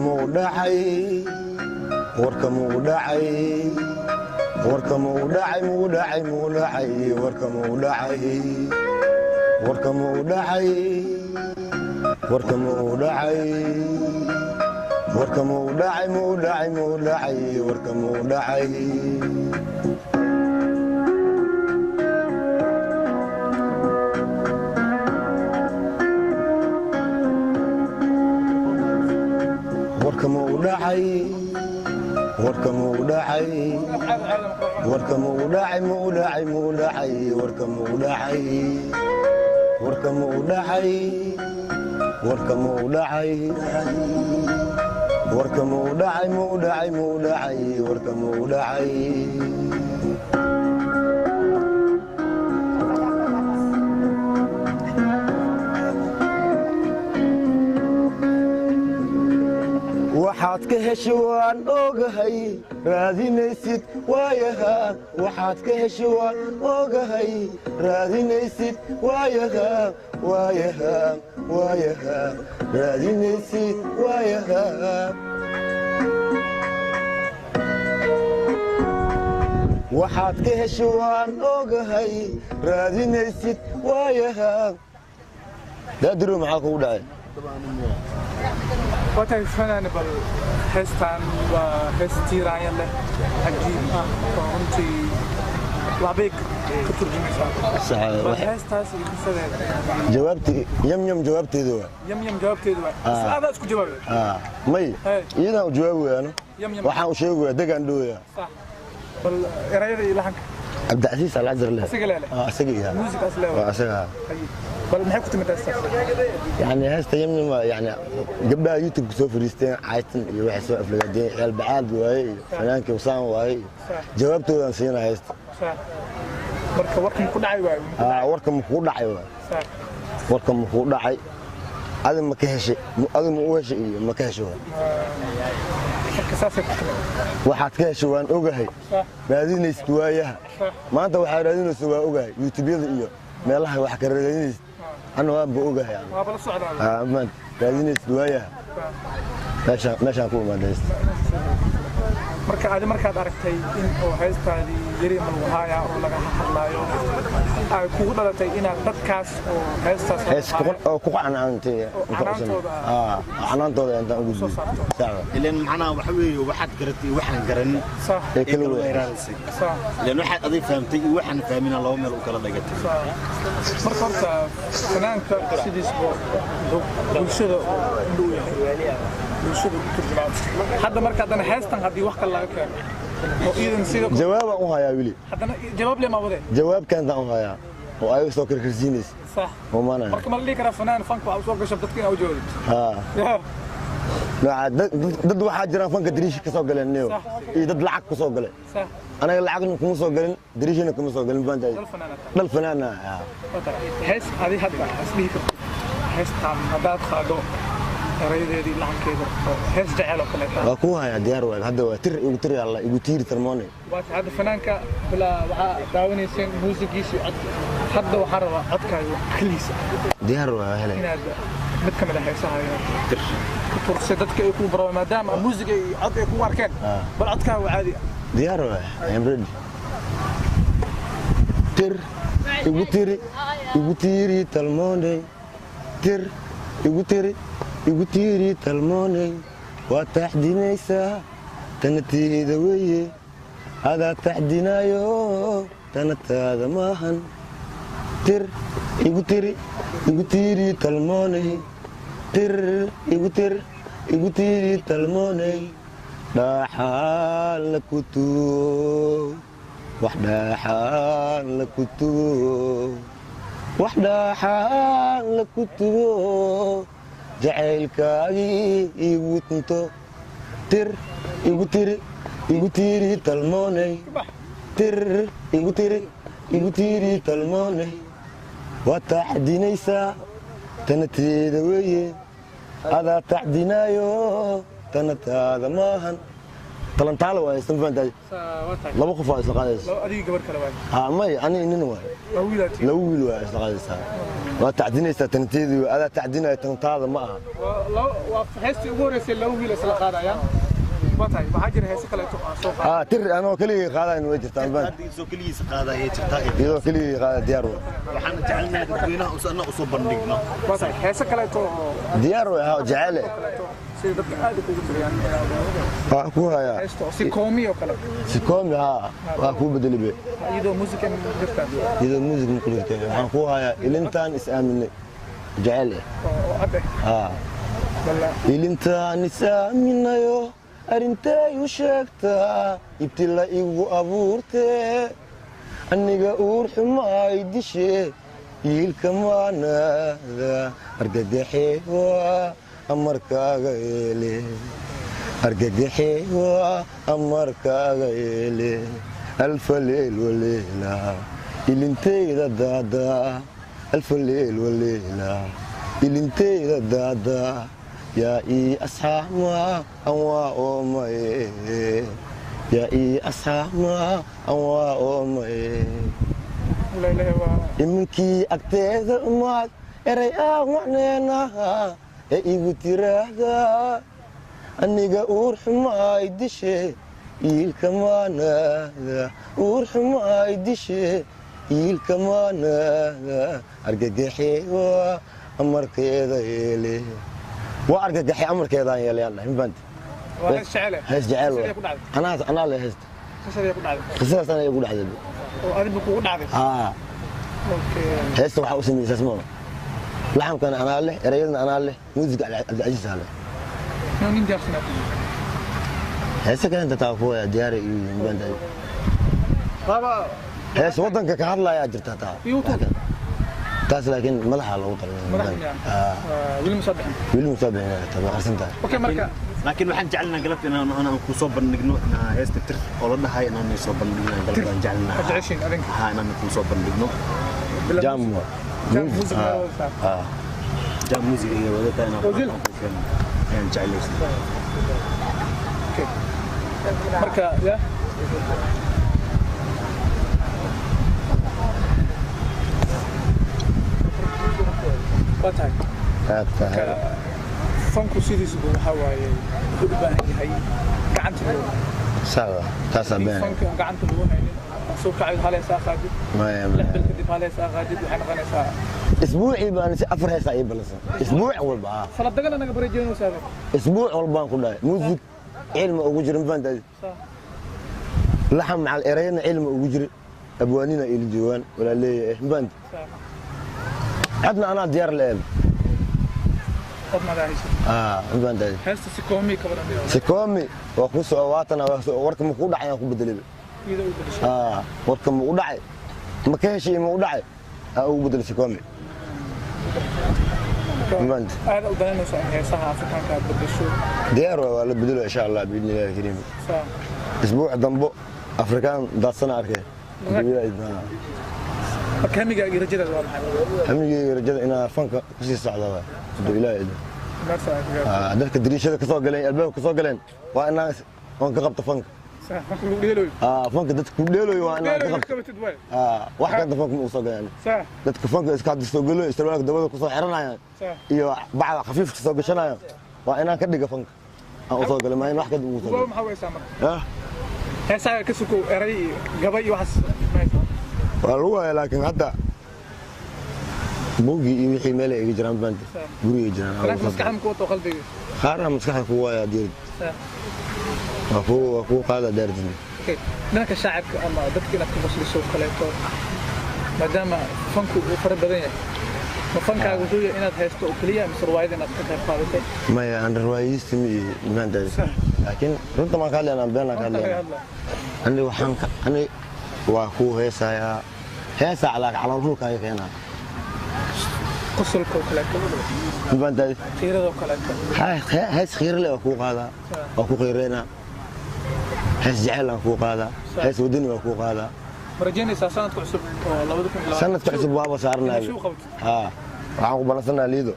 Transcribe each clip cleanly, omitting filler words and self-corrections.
dhacay warka muu dhacay warka muu dhacay muu dhacay muu dhacay warka muu dhacay warka muu dhacay warka muu dhacay warka muu dhacay muu dhacay muu dhacay warka muu dhacay warka muu dhacay warka muu dhacay warka muu dhacay muu dhacay muu dhacay warka muu dhacay warka muu dhacay warka muu dhacay warka muu dhacay muu dhacay muu dhacay warka muu dhacay waxaad ka hesho waan ogahay raadinaysid waayaha waxaad ka hesho waan ogahay raadinaysid waayaha waayaha waayaha raadinaysid waayaha waxaad ka hesho waan ogahay raadinaysid waayaha daadiro maxaa kugu dhacay وأنا فنان بالهستان وهستي رايان له عجيب وأنتي لعبيك كترجمة صحيح بالهستاس الكسرة جوابتي يم جوابتي دوا يم جوابتي دوا بس هذا اسكو جوابي مي إذا جوابي أنا waxaan u sheegayaa degan dhooya صح bal erayada ilahanka عبد العزيز العزر له اسقي موسيقى اسلوه بل maxay ku timid يعني هسه يمني يعني قبلها يوتيوب سو فريستين عايتن iyo wax soo aflagaadeen ceel bacaad waay fanaanka wasaan waay jawaabtoodan siina haysta marka warkan ku dhacay waay warkan ku dhacay waay warkan ku dhacay adin ma ka heshay adin ma u heshay iyo ma ka heshay waxaad ka heshay waan ogahay raadinaysid waayaha maanta waxaa raadinaysid waa ogahay youtube-yada iyo meelaha wax ka raadinaysid أنا وأبو أوجه يعني. ما بلصق على. من لازم يستويها. ماشي أكون ما دست. markaad aragtay in oo haystaadi yiri malwaaya oo laga hadlayo ay kugu dhalatay inaad dadkaas oo haystaas ku qanaantay anaantooda inta ugu saaro ileen macnaha waxa weeye waxaad garatay waxaan garan صح kala weeraaraysa صح ileen waxaad adii fahamtay waxaan fahmina laba meel u kala dhagatay marka horta fanaanka sidiisba bulshada u yahay bulshada ku turjumaan hadda marka hadana haystan hadii wax kale laga keeno oo iidan sida jawaab aan u hayaa wili hadana jawaab leh ma wade jawaab kan aan u hayaa oo ay soo karkarsiinaysa صح oo maana marka ma lii kara fanaan fanku waxa soo gashay dadkina u joogay dad waxaa jiraan fanka dariish ka soo galeen iyo dad lacag ka soo galay صح anaga lacagna kuma soo galin dariishna kuma soo galin baantaay dal fanaana hees adi hadda asbii heestan hadaad qaado eraydeedii lahankeeda hees jecel oo kale waa ku haya diyaar waa hadda waa tir igu tir yalla igu tiir tarmoonay waa hadda fanaanka bila waxa daawanaysan muusigiisa hadda waxa rabaa codkaaga kaliisa diyaar waa helay inaad mid kamid ah heesaha tir turse dadka ay ku baro maadaama muusiga iyo cod ay ku arkeen bal codkaaga caadi diyaar waa I'm ready tir igu tiiri talmoonay tir igu tiiri talmoonay waa taxdinaysaa tanatiida weeye adaa taxdinaayo tanataada maahan tir igu tiiri talmoonay tir igu tiiri talmoonay dhaxaan la kutubo wax dhaxaan la kutubo wax dhaxaan la kutubo jacaylkaagii igu tunto tir igu tiiri talmoonay tir igu tiiri talmoonay waa taxdinaysaa tanateeda weeye adaa taxdinaayo tanataada maahan talantaale waa istan faantaay laba qof waa isla qaadaysa adiga gabar kale waa may ani nin waa laba wiil waa isla qaadaysa waa tacdinaysa tanteedii ada tacdinay tantaada ma aha waa heesti ugu horeysay laba wiil isla qaadayaan batay waxa jira heesi kale soo qaad tir anoo kaliya qaadayn way jirtaan baan soo kaliya qaadaya jirtaa iyadoo kaliya qaada diyaar waxaan jecelnahay dadweynaha u soo bandhigno batay heesi kale diyaar waa jecele sida dadka aad ugu tiriyaan waa ku haya si koomi oo kale si koomi waa ku bedelibe iyadoo music jirta iyadoo music ku jirta waxaan ku haya ilintaan is aaminay jecele ilintaan is aaminayo arintay u sheegtaa ibtila igu abuurtee aniga uur xumaay dishee yiilka maanaada argagaxee waa amarkaaga eele argagaxee waa amarkaaga eele alfa leel waleela ilintayda daadaa alfa leel waleela ilintayda daadaa يا أصحابنا أنواع أمي يا أصحابنا أنواع أمي إمكي أكتئب أمك إريا وعنينا إيجو ترادا أني جاور حما يدشي يلكمانا أور حما يدشي يلكمانا أرجع حيوا أمر كذا يلي وارجع امر كذا يلا فهمت وهذا شعله هز جعل انا اللي هزت خسرت انا يقول عدد وهذا بيقول عدد اوكي هز waxa uu sameeyay asmo laxamkan ana leh erayadna ana leh music العزيز هذا مين داخلنا هسه كان تعرفوا يا دياري بنت بابا هس ودنك ka hadlaya jirta taa taas laakiin madaxa lagu taray wili musabbixin taaba qarsantaa okay marka laakiin waxaan jecelnaa galabta inaan ku soo bandhigno heesta tir oo la dhahay inaan soo bandhigno galabta aan jecelnaa ajeceshin adinka inaan ku soo bandhigno jam music iyo wadata inaan jecelahay okay marka ya batay fanku sidiisu waxa waaye u baahan yahay gacanta sawa taasa baan fanku gacanta lagu haynin soo kacay halaysa qaadid ma lixbil kadib halaysa qaadid waxay noqonaysaa اسبوعي بان si afar hees ay balsan اسبوع walba salad dagan anaga bareejino saabay اسبوع walba ku dhaay music cilmi ugu jirin baan laxam macal erayna cilmi ugu jir abwaanina il joogan wala leeyahay baan adna ana diyaar leeb baan heesta si koomi ka badan سكومي وكوسو واتنا warka ma ku dhacay ku bedelay warka ma u dhacay ma ka heshiin ma u dhacay oo bedel سكومي بانت هذا ودنا نسوي heesaha Afrikaanka bedesho diyaar waa la bedelo insha Allah باذن الله الكريم اسبوع dambo Afrikaan daasana arkay kamiga rajada waa maxay kamiga rajada ina fanka ku sii socdo waa ilaahay dadka dariishada ka soo galeen albaabka ka soo galeen waa inaan ka qabto fanka fanka dadka ku dheeloy waa inaan ka qabto wax ka fanka u soo galeen dadka fanka iska hadda soo galo isticmaalka dabada ku soo xiranayaan iyo bacda khafiif ka soo gashanayaan waa inaan ka dhiga fanka aan u soo galay ma in wax ka uu soo galay maxaa weeysaa marka heesaha ka suko eray gabay wax waa lagu hayaa laakiin hadda buugi iyo wixii meel ay jiraan banta guriga jiraan laakiin maskaxda ku wato qalbiga qaarna maskaxda ku waa diirid waa ku qaada daartin okay dadka shacabka ama dadka la tabasliso kaleeto maadaama fanku uu fara badan yahay ma fankaaga wuxuu yahay inaad haysto oo kaliya mise riwaayad inaad ka qayb qaadato ma ya aan riwaayadiisa ma daari laakiin runta ma kale aan been kale ani waxaan ani waa ku heesaya heesa ala dhulka ay keenaa qosolka kaleeto banta qiirada kaleeto hees qiir leh ku qaada oo ku qiireena hees jecel ku qaada hees wadani ku qaada rajayna sanadka cusub oo 2020 sanadka cusub waa saarnaa waxaan ku balansanaa liido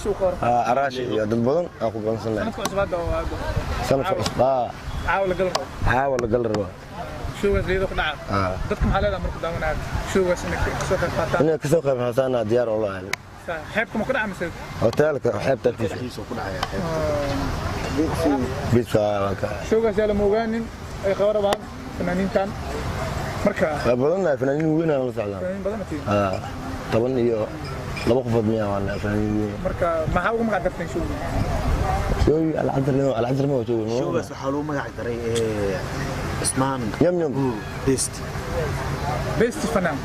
suuqa araash iyo dad badan aan ku balansanaa sanadka cusub hadda sanadka cusub عاول قلب حاول قلب شو بس ليدو قناع dadka maxaa leedahay markuu daawanaa show gaas inay kasoo qayb qaataan inay kasoo qayb qaataan diyaar oo loo helo xeebta ma ku dhaca mise hotelka xeebta kiisa ku dhacaya bisa show gaas la moogaanin ay qabarabaan fanaaniintan marka badanna fanaaniin weyn aan la socdaan fanaaniin badan tii taban iyo laba qof miyaa waan fanaaniin weyn marka maxaa ugu magac darteen show العذر ما هو شو بس حلو ما قاعد ترى اسمان يم بيست فنان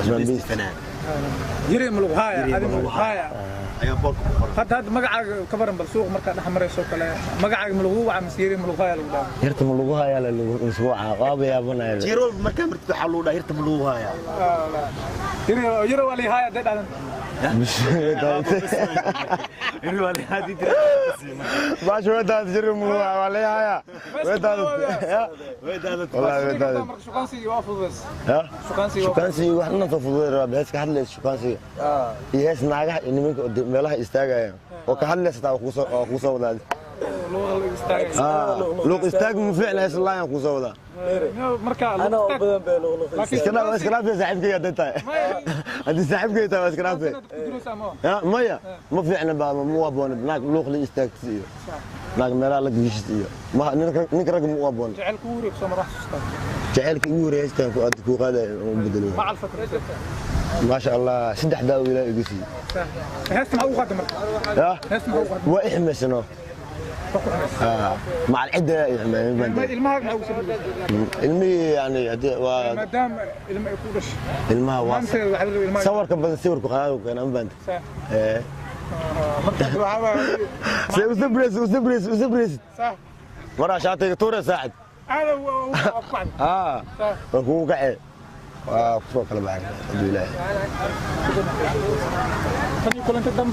اسمان بيست فنان يري ملوهايا هذه ملوهايا ايا بوك هذا مقعد كبرن بالسوق مركا دحمريسو كله مقعد ملوهو عم يري ملوهايا لو دام يرت ملوهايا الاسبوع قاب يا بنا جيرو مركا مرت حلو دا يرت ملوهايا لا يري ولي هايا ددان مش يري ولي هذه باش ودات جري ملوهايا ولي هايا ودات والله شو كان سي يوافق بس ها شو كان سي waxna tafadhalo bas ka hadlay shukaansiga iyo naagaha nimanka meelaha istaagayaan oo ka hadlaysa taa ku soo wadaad loo istaag mu fiicna islaayaan ku soo wadaad marka انا badan baa loo iskalaaf saaxiibkay dadta hadii saaxiibkay taa iskalaaf ya maya ma fiicna ba mu waboon naag loo qli istaagsiyo naag meelaha la gishtiyo ma ninka rag mu waboon jaceelku wureeg soo marax jaceelka ugu wareeystaan ku aad ku qaaday oo bedelo مع الفترة ما شاء الله سدح داو الى ايغسي هست ما هو قدم يا هست ما هو قدم واحمسنا مع العده المها ما هو المي يعني ما دام الما يكونش المها واصل صور كبد صورك قاعد كان ام بنت ايه وسبريس صح ورا شاطئ طور ساعد انا وقعد هو قاعد فوق البحر الحمد لله كل انت الدم